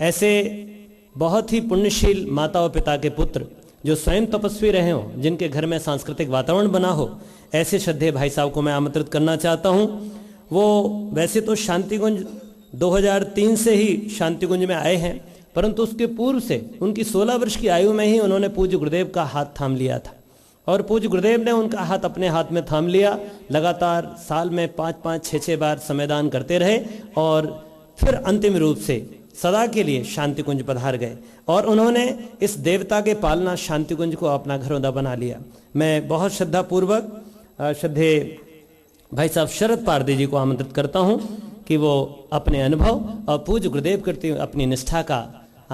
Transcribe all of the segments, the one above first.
ऐसे बहुत ही पुण्यशील माता और पिता के पुत्र जो स्वयं तपस्वी रहे हों, जिनके घर में सांस्कृतिक वातावरण बना हो, ऐसे श्रद्धेय भाई साहब को मैं आमंत्रित करना चाहता हूं। वो वैसे तो शांतिकुंज 2003 से ही शांतिकुंज में आए हैं, परंतु उसके पूर्व से उनकी 16 वर्ष की आयु में ही उन्होंने पूज्य गुरुदेव का हाथ थाम लिया था और पूज्य गुरुदेव ने उनका हाथ अपने हाथ में थाम लिया। लगातार साल में 5-5, 6-6 बार समयदान करते रहे और फिर अंतिम रूप से सदा के लिए शांतिकुंज पधार गए और उन्होंने इस देवता के पालना शांतिकुंज को अपना घरौंदा बना लिया। मैं बहुत श्रद्धापूर्वक श्रद्धेय भाई साहब शरद पारदी जी को आमंत्रित करता हूं कि वो अपने अनुभव और पूज्य गुरुदेव करते हुए अपनी निष्ठा का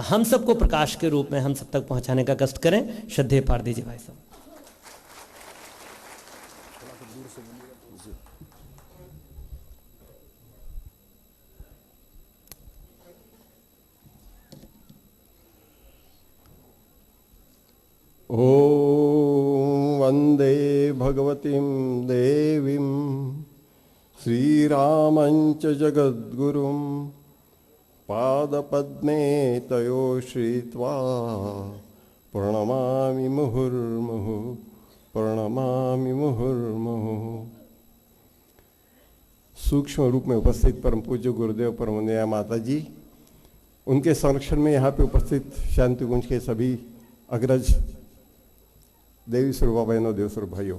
हम सबको प्रकाश के रूप में हम सब तक पहुंचाने का कष्ट करें। श्रद्धेय पारदी जी भाई साहब। ओम वंदे भगवतीं देवीं श्रीरामंच जगद्गुरुं पादपद्मे तयो श्रीत्वा प्रणमामि मुहुर्मुहुः प्रणमामि मुहुर्मुहुः। सूक्ष्म रूप में उपस्थित परम पूज्य गुरुदेव परमोन्नया माता जी, उनके संरक्षण में यहाँ पे उपस्थित शांतिकुंज के सभी अग्रज देवी स्वरूपा बहनों, देव स्वरूप भाइयों,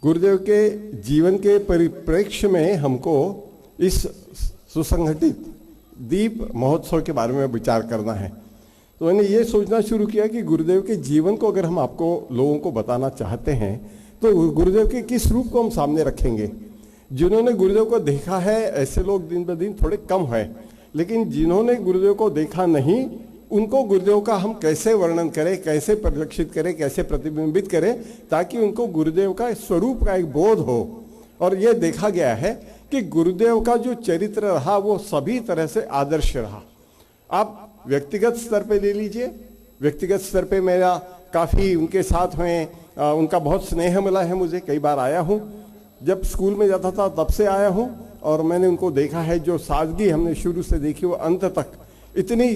गुरुदेव के जीवन के परिप्रेक्ष्य में हमको इस सुसंगठित दीप महोत्सव के बारे में विचार करना है। तो मैंने ये सोचना शुरू किया कि गुरुदेव के जीवन को अगर हम आपको लोगों को बताना चाहते हैं तो गुरुदेव के किस रूप को हम सामने रखेंगे। जिन्होंने गुरुदेव को देखा है ऐसे लोग दिन ब दिन थोड़े कम है, लेकिन जिन्होंने गुरुदेव को देखा नहीं उनको गुरुदेव का हम कैसे वर्णन करें, कैसे परिलक्षित करें, कैसे प्रतिबिंबित करें, ताकि उनको गुरुदेव का स्वरूप का एक बोध हो। और ये देखा गया है कि गुरुदेव का जो चरित्र रहा वो सभी तरह से आदर्श रहा। आप व्यक्तिगत स्तर पे ले लीजिए, व्यक्तिगत स्तर पे मेरा काफ़ी उनके साथ हुए, उनका बहुत स्नेह मिला है मुझे। कई बार आया हूँ, जब स्कूल में जाता था तब से आया हूँ और मैंने उनको देखा है। जो सादगी हमने शुरू से देखी वो अंत तक इतनी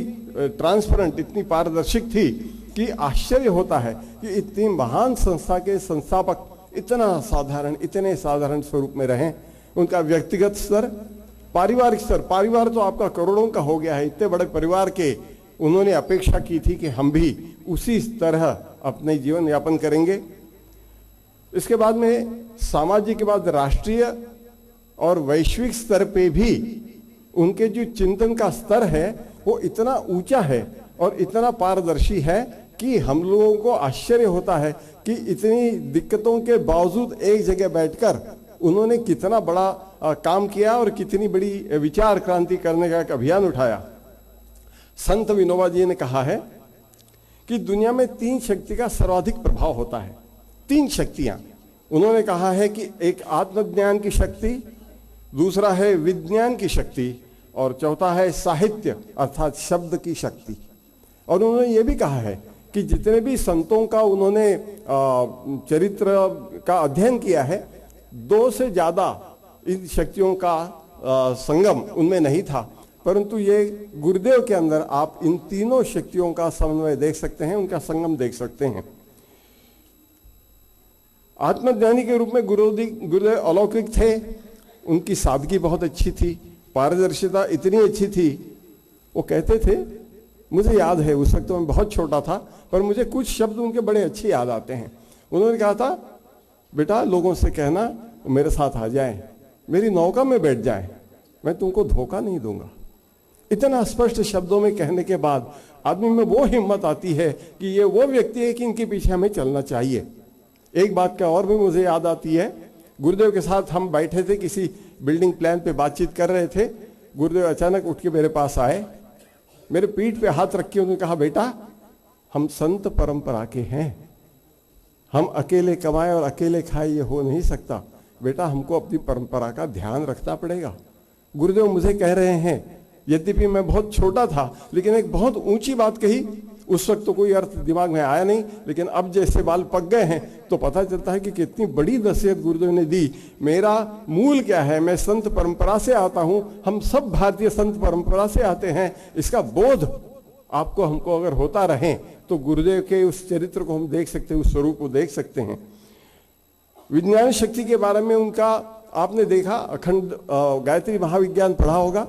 ट्रांसपेरेंट, इतनी पारदर्शिक थी कि आश्चर्य होता है कि इतनी महान संस्था के संस्थापक इतना साधारण, इतने साधारण स्वरूप में रहें। उनका व्यक्तिगत स्तर, पारिवारिक स्तर, परिवार तो आपका करोड़ों का हो गया है। इतने बड़े परिवार के उन्होंने अपेक्षा की थी कि हम भी उसी तरह अपने जीवन यापन करेंगे। इसके बाद में सामाजिक के बाद राष्ट्रीय और वैश्विक स्तर पे भी उनके जो चिंतन का स्तर है वो इतना ऊंचा है और इतना पारदर्शी है कि हम लोगों को आश्चर्य होता है कि इतनी दिक्कतों के बावजूद एक जगह बैठकर उन्होंने कितना बड़ा काम किया और कितनी बड़ी विचार क्रांति करने का एक अभियान उठाया। संत विनोबा जी ने कहा है कि दुनिया में 3 शक्ति का सर्वाधिक प्रभाव होता है। 3 शक्तियां उन्होंने कहा है कि एक आत्मज्ञान की शक्ति, दूसरा है विज्ञान की शक्ति और चौथा है साहित्य अर्थात शब्द की शक्ति। और उन्होंने ये भी कहा है कि जितने भी संतों का उन्होंने चरित्र का अध्ययन किया है, 2 से ज़्यादा इन शक्तियों का संगम उनमें नहीं था, परंतु ये गुरुदेव के अंदर आप इन तीनों शक्तियों का समन्वय देख सकते हैं, उनका संगम देख सकते हैं। आत्मज्ञानी के रूप में गुरुदेव अलौकिक थे। उनकी सादगी बहुत अच्छी थी, पारदर्शिता इतनी अच्छी थी। वो कहते थे, मुझे याद है उस वक्त तो मैं बहुत छोटा था, पर मुझे कुछ शब्द उनके बड़े अच्छे याद आते हैं। उन्होंने कहा था, बेटा लोगों से कहना मेरे साथ आ जाए, मेरी नौका में बैठ जाए, मैं तुमको धोखा नहीं दूंगा। इतना स्पष्ट शब्दों में कहने के बाद आदमी में वो हिम्मत आती है कि ये वो व्यक्ति है कि इनके पीछे हमें चलना चाहिए। एक बात का और भी मुझे याद आती है, गुरुदेव के साथ हम बैठे थे, किसी बिल्डिंग प्लान पे बातचीत कर रहे थे। गुरुदेव अचानक उठ के मेरे पास आए, मेरे पीठ पे हाथ रख के उन्होंने कहा, बेटा हम संत परंपरा के हैं, हम अकेले कमाए और अकेले खाए ये हो नहीं सकता। बेटा हमको अपनी परंपरा का ध्यान रखना पड़ेगा। गुरुदेव मुझे कह रहे हैं, यद्यपि मैं बहुत छोटा था, लेकिन एक बहुत ऊंची बात कही उस वक्त तो कोई अर्थ दिमाग में आया नहीं, लेकिन अब जैसे बाल पक गए हैं तो पता चलता है कि कितनी बड़ी नसीहत गुरुदेव ने दी। मेरा मूल क्या है, मैं संत परंपरा से आता हूं, हम सब भारतीय संत परंपरा से आते हैं। इसका बोध आपको हमको अगर होता रहे तो गुरुदेव के उस चरित्र को हम देख सकते हैं, उस स्वरूप को देख सकते हैं। विज्ञान शक्ति के बारे में उनका आपने देखा, अखंड गायत्री महाविज्ञान पढ़ा होगा।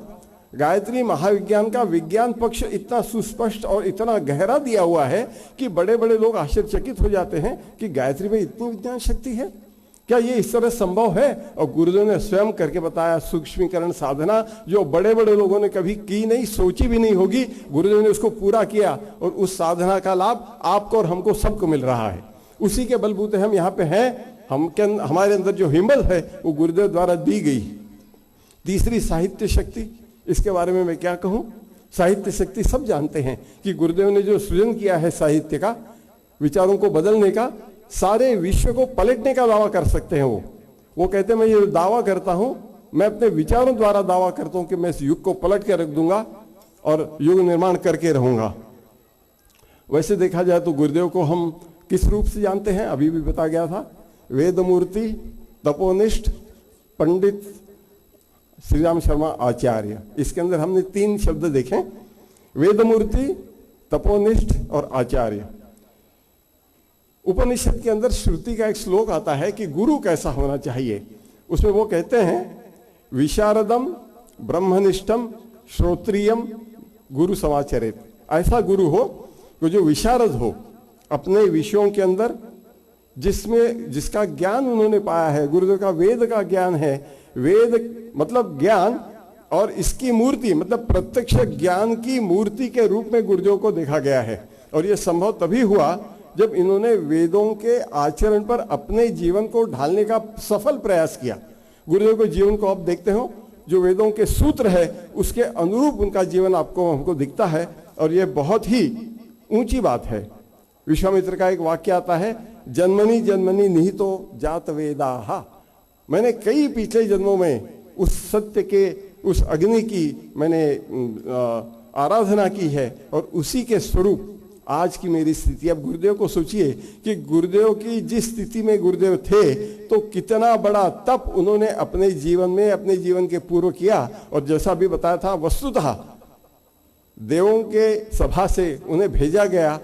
गायत्री महाविज्ञान का विज्ञान पक्ष इतना सुस्पष्ट और इतना गहरा दिया हुआ है कि बड़े बड़े लोग आश्चर्यचकित हो जाते हैं कि गायत्री में इतनी विज्ञान शक्ति है, क्या ये इस तरह संभव है? और गुरुदेव ने स्वयं करके बताया सूक्ष्मीकरण साधना, जो बड़े बड़े लोगों ने कभी की नहीं, सोची भी नहीं होगी, गुरुदेव ने उसको पूरा किया और उस साधना का लाभ आपको और हमको सबको मिल रहा है। उसी के बलबूते हम यहाँ पे हैं। हमारे अंदर जो हिम्मत है वो गुरुदेव द्वारा दी गई। तीसरी साहित्य शक्ति, इसके बारे में मैं क्या कहूँ। साहित्य शक्ति सब जानते हैं कि गुरुदेव ने जो सृजन किया है साहित्य का, विचारों को बदलने का, सारे विश्व को पलटने का दावा कर सकते हैं। वो कहते हैं मैं ये दावा करता हूं, मैं अपने विचारों द्वारा दावा करता हूं कि मैं इस युग को पलट के रख दूंगा और युग निर्माण करके रहूंगा। वैसे देखा जाए तो गुरुदेव को हम किस रूप से जानते हैं, अभी भी बता गया था, वेदमूर्ति, तपोनिष्ठ, पंडित श्री राम शर्मा आचार्य। इसके अंदर हमने 3 शब्द देखे, वेदमूर्ति, तपोनिष्ठ और आचार्य। उपनिषद के अंदर श्रुति का एक श्लोक आता है कि गुरु कैसा होना चाहिए। उसमें वो कहते हैं विशारदम ब्रह्मनिष्ठम श्रोत्रियम गुरु समाचरित। ऐसा गुरु हो कि जो विशारद हो अपने विषयों के अंदर, जिसका ज्ञान उन्होंने पाया है। गुरुदेव का वेद का ज्ञान है, वेद मतलब ज्ञान, और इसकी मूर्ति मतलब प्रत्यक्ष ज्ञान की मूर्ति के रूप में गुरुदेव को देखा गया है। और यह संभव तभी हुआ जब इन्होंने वेदों के आचरण पर अपने जीवन को ढालने का सफल प्रयास किया। गुरुदेव के जीवन को आप देखते हो, जो वेदों के सूत्र है उसके अनुरूप उनका जीवन आपको हमको दिखता है, और यह बहुत ही ऊंची बात है। विश्वामित्र का एक वाक्य आता है, जन्मनि जन्मनि निहितो जात वेदाः। मैंने कई पिछले जन्मों में उस सत्य के, उस अग्नि की मैंने आराधना की है और उसी के स्वरूप आज की मेरी स्थिति। अब गुरुदेव को सोचिए कि गुरुदेव की जिस स्थिति में गुरुदेव थे तो कितना बड़ा तप उन्होंने अपने जीवन में, अपने जीवन के पूर्व किया। और जैसा भी बताया था, वस्तुतः देवों के सभा से उन्हें भेजा गया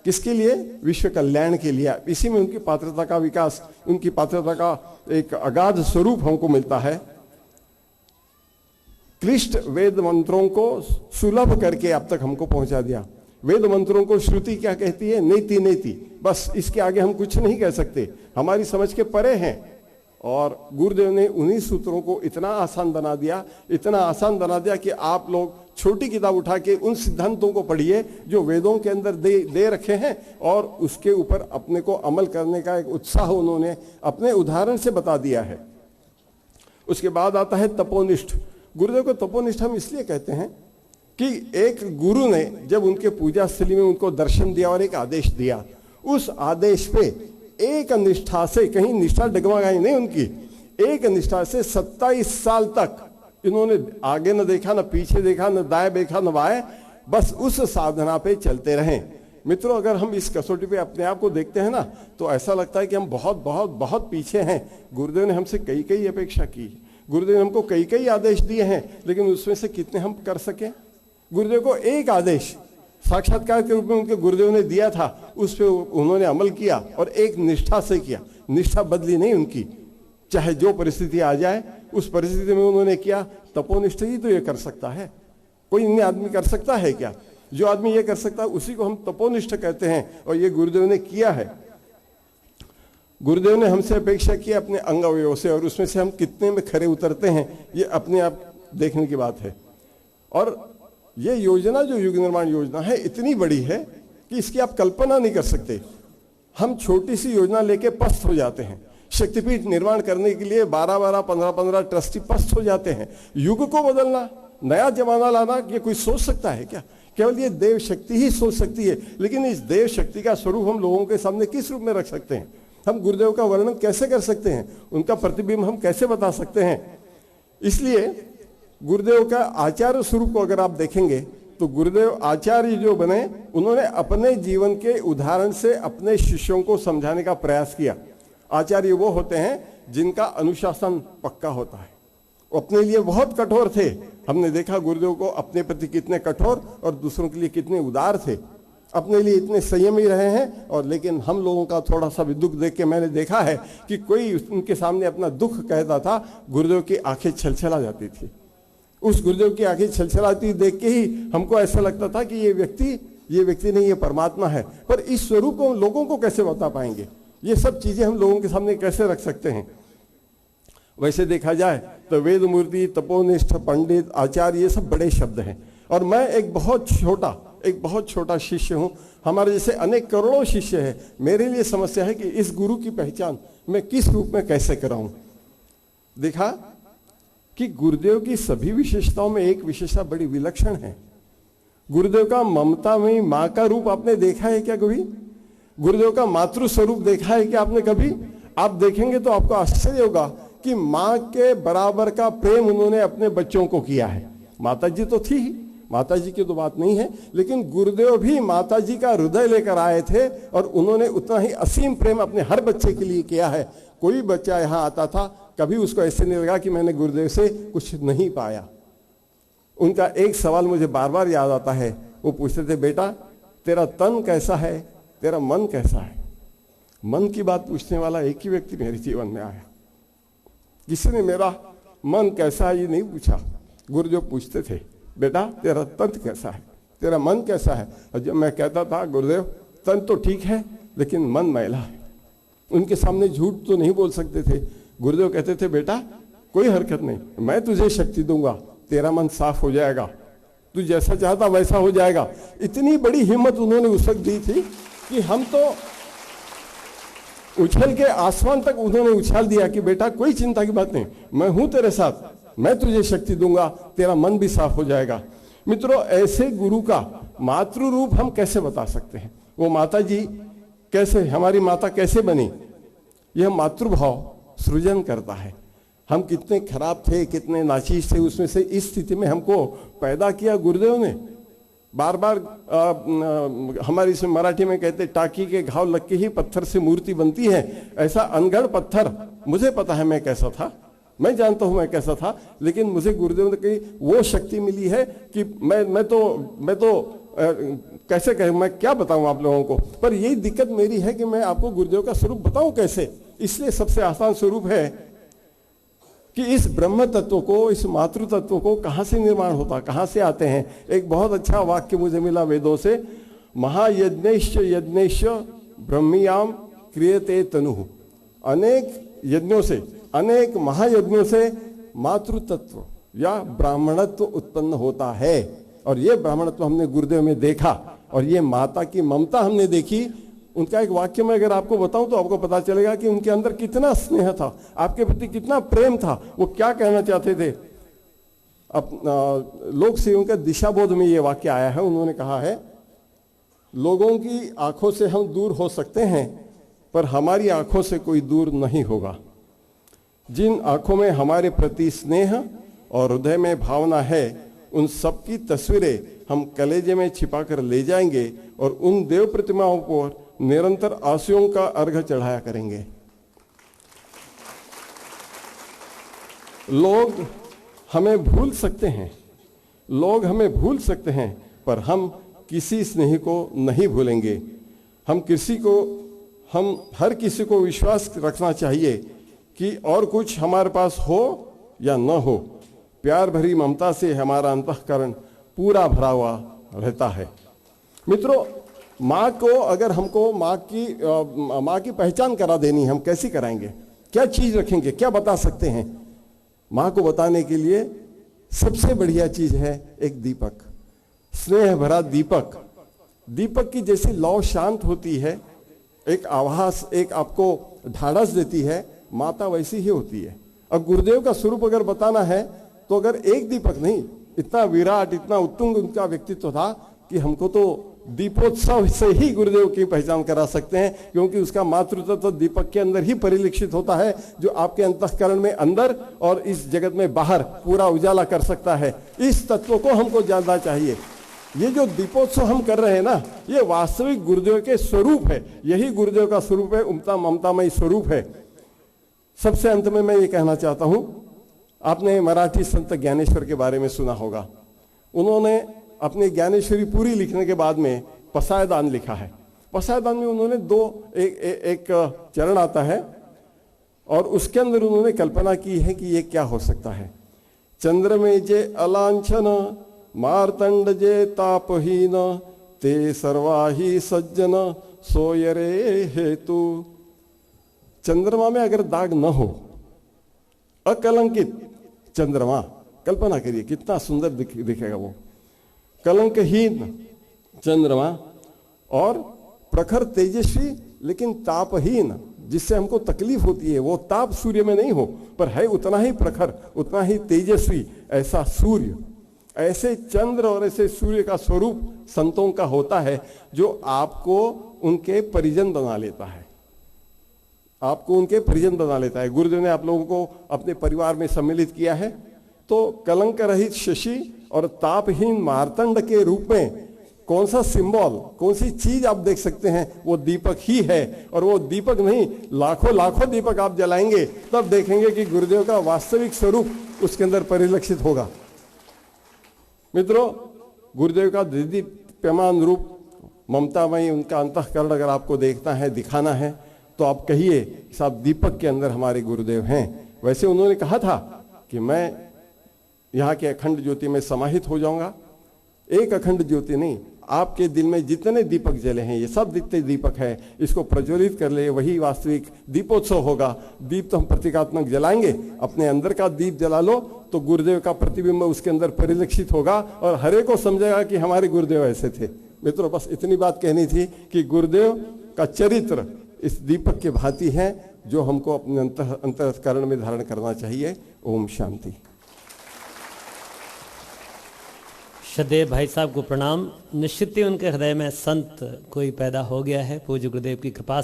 किसके लिए? विश्व कल्याण के लिए। इसी में उनकी पात्रता का विकास, उनकी पात्रता का एक अगाध स्वरूप हमको मिलता है। क्लिष्ट वेद मंत्रों को सुलभ करके अब तक हमको पहुंचा दिया। वेद मंत्रों को श्रुति क्या कहती है? नेति नेति, बस इसके आगे हम कुछ नहीं कह सकते, हमारी समझ के परे हैं। और गुरुदेव ने उन्हीं सूत्रों को इतना आसान बना दिया, इतना आसान बना दिया कि आप लोग छोटी किताब उठा के उन सिद्धांतों को पढ़िए जो वेदों के अंदर दे रखे हैं, और उसके ऊपर अपने को अमल करने का एक उत्साह उन्होंने अपने उदाहरण से बता दिया है। उसके बाद आता है तपोनिष्ठ। गुरुदेव को तपोनिष्ठ हम इसलिए कहते हैं कि एक गुरु ने जब उनके पूजा स्थली में उनको दर्शन दिया और एक आदेश दिया, उस आदेश पे एक निष्ठा से, कहीं निष्ठा डगमगाई नहीं उनकी, एक निष्ठा से 27 साल तक इन्होंने आगे न देखा, न पीछे देखा, न दाएं देखा, न बाएं, बस उस साधना पे चलते रहे। मित्रों, अगर हम इस कसौटी पे अपने आप को देखते हैं ना, तो ऐसा लगता है कि हम बहुत बहुत बहुत पीछे हैं। गुरुदेव ने हमसे कई कई अपेक्षा की, गुरुदेव ने हमको कई कई आदेश दिए हैं, लेकिन उसमें से कितने हम कर सके? गुरुदेव को एक आदेश साक्षात्कार के रूप में उनके गुरुदेव ने दिया था, उस पर उन्होंने अमल किया और एक निष्ठा से किया। निष्ठा बदली नहीं उनकी, चाहे जो परिस्थिति आ जाए उस परिस्थिति में उन्होंने किया। तपोनिष्ठ ही तो ये कर सकता है, कोई अन्य आदमी कर सकता है क्या? जो आदमी ये कर सकता है उसी को हम तपोनिष्ठ कहते हैं, और ये गुरुदेव ने किया है। गुरुदेव ने हमसे अपेक्षा की अपने अंग अवयव से, और उसमें से हम कितने में खरे उतरते हैं ये अपने आप देखने की बात है। और ये योजना जो युग निर्माण योजना है इतनी बड़ी है कि इसकी आप कल्पना नहीं कर सकते। हम छोटी सी योजना लेके पस्त हो जाते हैं। शक्तिपीठ निर्माण करने के लिए 12-12, 15-15 ट्रस्टी पस्त हो जाते हैं। युग को बदलना, नया जमाना लाना, ये कोई सोच सकता है क्या? केवल ये देव शक्ति ही सोच सकती है। लेकिन इस देव शक्ति का स्वरूप हम लोगों के सामने किस रूप में रख सकते हैं? हम गुरुदेव का वर्णन कैसे कर सकते हैं? उनका प्रतिबिंब हम कैसे बता सकते हैं? इसलिए गुरुदेव का आचार्य स्वरूप को अगर आप देखेंगे तो गुरुदेव आचार्य जो बने, उन्होंने अपने जीवन के उदाहरण से अपने शिष्यों को समझाने का प्रयास किया। आचार्य वो होते हैं जिनका अनुशासन पक्का होता है। अपने लिए बहुत कठोर थे। हमने देखा गुरुदेव को अपने प्रति कितने कठोर और दूसरों के लिए कितने उदार थे। अपने लिए इतने संयमी रहे हैं। और लेकिन हम लोगों का थोड़ा सा भी दुख देख के मैंने देखा है कि कोई उनके सामने अपना दुख कहता था, गुरुदेव की आंखें छलछला जाती थी। उस गुरुदेव की आंखें छलछलाती देख के ही हमको ऐसा लगता था कि ये व्यक्ति नहीं, ये परमात्मा है। पर इस स्वरूप को लोगों को कैसे बता पाएंगे? ये सब चीजें हम लोगों के सामने कैसे रख सकते हैं? वैसे देखा जाए तो वेद मूर्ति, तपोनिष्ठ, पंडित, आचार्य, ये सब बड़े शब्द हैं। और मैं एक बहुत छोटा शिष्य हूं। हमारे जैसे अनेक करोड़ों शिष्य हैं। मेरे लिए समस्या है कि इस गुरु की पहचान मैं किस रूप में कैसे कराऊं। देखा कि गुरुदेव की सभी विशेषताओं में एक विशेषता बड़ी विलक्षण है। गुरुदेव का ममता में मां का रूप आपने देखा है क्या कभी? गुरुदेव का मातृ स्वरूप देखा है क्या आपने कभी? आप देखेंगे तो आपको आश्चर्य होगा कि मां के बराबर का प्रेम उन्होंने अपने बच्चों को किया है। माता जी तो थी ही, माता जी की तो बात नहीं है, लेकिन गुरुदेव भी माता जी का हृदय लेकर आए थे और उन्होंने उतना ही असीम प्रेम अपने हर बच्चे के लिए किया है। कोई बच्चा यहाँ आता था, कभी उसको ऐसे नहीं लगा कि मैंने गुरुदेव से कुछ नहीं पाया। उनका एक सवाल मुझे बार बार याद आता है। वो पूछते थे, बेटा तेरा तन कैसा है, तेरा मन कैसा है? मन की बात पूछने वाला एक ही व्यक्ति मेरे जीवन में आया। किसी ने मेरा मन कैसा है ये नहीं पूछा। गुरुदेव पूछते थे, बेटा तेरा तन कैसा है, तेरा मन कैसा है? और जब मैं कहता था, गुरुदेव तन तो ठीक है लेकिन मन मैला है। उनके सामने झूठ तो नहीं बोल सकते थे। गुरुदेव कहते थे, बेटा कोई हरकत नहीं, मैं तुझे शक्ति दूंगा, तेरा मन साफ हो जाएगा, तू जैसा चाहता वैसा हो जाएगा। इतनी बड़ी हिम्मत उन्होंने उस वक्त दी थी कि हम तो उछल के आसमान तक उन्होंने उछाल दिया कि बेटा कोई चिंता की बात नहीं, मैं हूं तेरे साथ, मैं तुझे शक्ति दूंगा, तेरा मन भी साफ हो जाएगा। मित्रों, ऐसे गुरु का मातृ रूप हम कैसे बता सकते हैं? वो माता जी कैसे, हमारी माता कैसे बनी? यह मातृभाव सृजन करता है। हम कितने खराब थे, कितने नाचीज थे, उसमें से इस स्थिति में हमको पैदा किया गुरुदेव ने। बार बार हमारी इसमें मराठी में कहते, टाकी के घाव लग के ही पत्थर से मूर्ति बनती है। ऐसा अनगढ़ पत्थर, मुझे पता है मैं कैसा था, मैं जानता हूं मैं कैसा था, लेकिन मुझे गुरुदेव ने कही वो शक्ति मिली है कि मैं तो कैसे कहे, मैं क्या बताऊं आप लोगों को। पर यही दिक्कत मेरी है कि मैं आपको गुरुदेव का स्वरूप बताऊं कैसे। इसलिए सबसे आसान स्वरूप है कि इस ब्रह्म तत्व को, इस मातृ तत्व को कहां से निर्माण होता, कहां से आते हैं। एक बहुत अच्छा वाक्य मुझे मिला वेदों से, महायज्ञेश यज्ञेश ब्रह्मियाम क्रियते तनु। अनेक यज्ञों से, अनेक महायज्ञों से मातृ तत्व या ब्राह्मणत्व उत्पन्न होता है। और ये ब्राह्मणत्व हमने गुरुदेव में देखा और ये माता की ममता हमने देखी। उनका एक वाक्य मैं अगर आपको बताऊं तो आपको पता चलेगा कि उनके अंदर कितना स्नेह था, आपके प्रति कितना प्रेम था। वो क्या कहना चाहते थे? लोक सेवों के दिशाबोध में ये वाक्य आया है। उन्होंने कहा है, लोगों की आंखों से हम दूर हो सकते हैं पर हमारी आंखों से कोई दूर नहीं होगा। जिन आंखों में हमारे प्रति स्नेह और हृदय में भावना है, उन सब की तस्वीरें हम कलेजे में छिपा कर ले जाएंगे और उन देव प्रतिमाओं पर निरंतर आंसुओं का अर्घ चढ़ाया करेंगे। लोग हमें भूल सकते हैं, लोग हमें भूल सकते हैं, पर हम किसी स्नेही को नहीं भूलेंगे। हम हर किसी को विश्वास रखना चाहिए कि और कुछ हमारे पास हो या न हो, प्यार भरी ममता से हमारा अंतःकरण पूरा भरा हुआ रहता है। मित्रों, माँ को अगर हमको माँ की पहचान करा देनी है, हम कैसे कराएंगे? क्या चीज रखेंगे, क्या बता सकते हैं? माँ को बताने के लिए सबसे बढ़िया चीज है एक दीपक, स्नेह भरा दीपक। दीपक की जैसी लौ शांत होती है, एक आभास, एक आपको ढाढ़स देती है, माता वैसी ही होती है। अब गुरुदेव का स्वरूप अगर बताना है तो अगर एक दीपक नहीं, इतना विराट, इतना उत्तुंग उनका व्यक्तित्व था कि हमको तो दीपोत्सव से ही गुरुदेव की पहचान करा सकते हैं, क्योंकि उसका मातृत्व तो दीपक के अंदर ही परिलक्षित होता है, जो आपके अंतःकरण में अंदर और इस जगत में बाहर पूरा उजाला कर सकता है। इस तत्व को हमको जानना चाहिए। ये जो दीपोत्सव हम कर रहे हैं ना, ये वास्तविक गुरुदेव के स्वरूप है। यही गुरुदेव का स्वरूप है, उमता ममतामयी स्वरूप है। सबसे अंत में मैं ये कहना चाहता हूं, आपने मराठी संत ज्ञानेश्वर के बारे में सुना होगा। उन्होंने अपनी ज्ञानेश्वरी पूरी लिखने के बाद में पसायदान लिखा है। पसायदान में उन्होंने एक चरण आता है और उसके अंदर उन्होंने कल्पना की है कि ये क्या हो सकता है। चंद्र में जे अलांछन, मार्तंड जे तापहीन, ते सर्वाही सज्जन सोयरे हेतु। चंद्रमा में अगर दाग न हो, अकलंकित चंद्रमा, कल्पना करिए कितना सुंदर दिखेगा वो। कलंकहीन चंद्रमा और प्रखर तेजस्वी लेकिन तापहीन, जिससे हमको तकलीफ होती है, वो ताप सूर्य में नहीं हो पर है उतना ही प्रखर, उतना ही तेजस्वी, ऐसा सूर्य, ऐसे चंद्र और ऐसे सूर्य का स्वरूप संतों का होता है, जो आपको उनके परिजन बना लेता है, आपको उनके परिजन बना लेता है। गुरुदेव ने आप लोगों को अपने परिवार में सम्मिलित किया है, तो कलंक रहित शशि और तापहीन मार्तंड के रूप में कौन सा सिंबल, कौन सी चीज आप देख सकते हैं, वो दीपक ही है। और वो दीपक नहीं, लाखों लाखों दीपक आप जलाएंगे, तब देखेंगे कि गुरुदेव का वास्तविक स्वरूप उसके अंदर परिलक्षित होगा। मित्रों, गुरुदेव का दीप्यमान रूप, ममतामयी उनका अंतःकरण अगर आपको देखना है, दिखाना है, तो आप कहिए साहब दीपक के अंदर हमारे गुरुदेव हैं। वैसे उन्होंने कहा था कि मैं यहाँ के अखंड ज्योति में समाहित हो जाऊंगा। एक अखंड ज्योति नहीं, आपके दिल में जितने दीपक जले हैं, ये सब जितने दीपक है, इसको प्रज्वलित कर ले, वही वास्तविक दीपोत्सव होगा। दीप तो हम प्रतीकात्मक जलाएंगे, अपने अंदर का दीप जला लो तो गुरुदेव का प्रतिबिंब उसके अंदर परिलक्षित होगा और हर एक को समझेगा कि हमारे गुरुदेव ऐसे थे। मित्रों, बस इतनी बात कहनी थी कि गुरुदेव का चरित्र इस दीपक के भांति है, जो हमको अपने अंतःकरण में धारण करना चाहिए। ओम शांति। श्रद्धेय भाई साहब को प्रणाम। निश्चित ही उनके हृदय में संत कोई पैदा हो गया है पूज्य गुरुदेव की कृपा से।